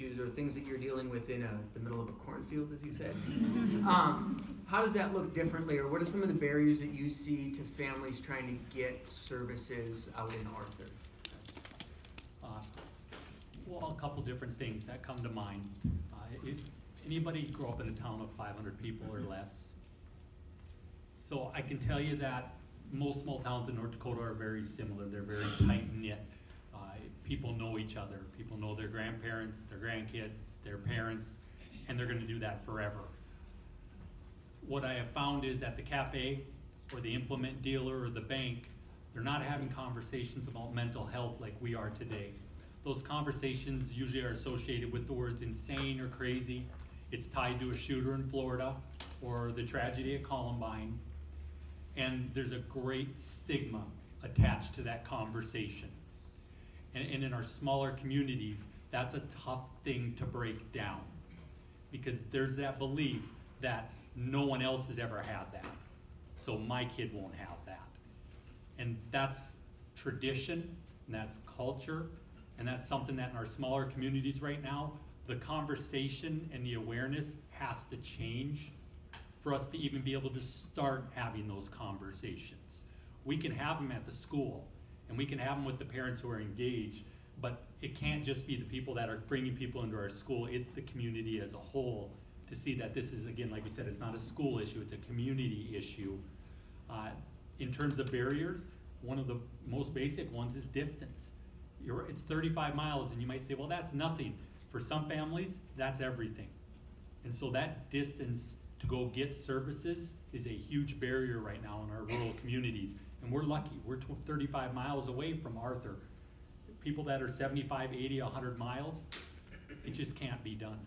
issues or things that you're dealing with in the middle of a cornfield, as you said. How does that look differently, or what are some of the barriers that you see to families trying to get services out in Arthur? Well, a couple different things that come to mind. If anybody grew up in a town of 500 people or less? So I can tell you that most small towns in North Dakota are very similar. They're very tight-knit. People know each other. People know their grandparents, their grandkids, their parents, and they're going to do that forever. What I have found is at the cafe or the implement dealer or the bank, they're not having conversations about mental health like we are today. Those conversations usually are associated with the words insane or crazy. It's tied to a shooter in Florida or the tragedy at Columbine. And there's a great stigma attached to that conversation. And in our smaller communities, that's a tough thing to break down because there's that belief that no one else has ever had that. So my kid won't have that. And that's tradition, and that's culture, and that's something that in our smaller communities right now, the conversation and the awareness has to change for us to even be able to start having those conversations. We can have them at the school, and we can have them with the parents who are engaged, but it can't just be the people that are bringing people into our school, it's the community as a whole to see that this is, again, like we said, it's not a school issue, it's a community issue. In terms of barriers, one of the most basic ones is distance. It's 35 miles, and you might say, well, that's nothing. For some families, that's everything. And so that distance to go get services is a huge barrier right now in our rural communities. And we're lucky, we're 35 miles away from Arthur. People that are 75, 80, 100 miles, it just can't be done.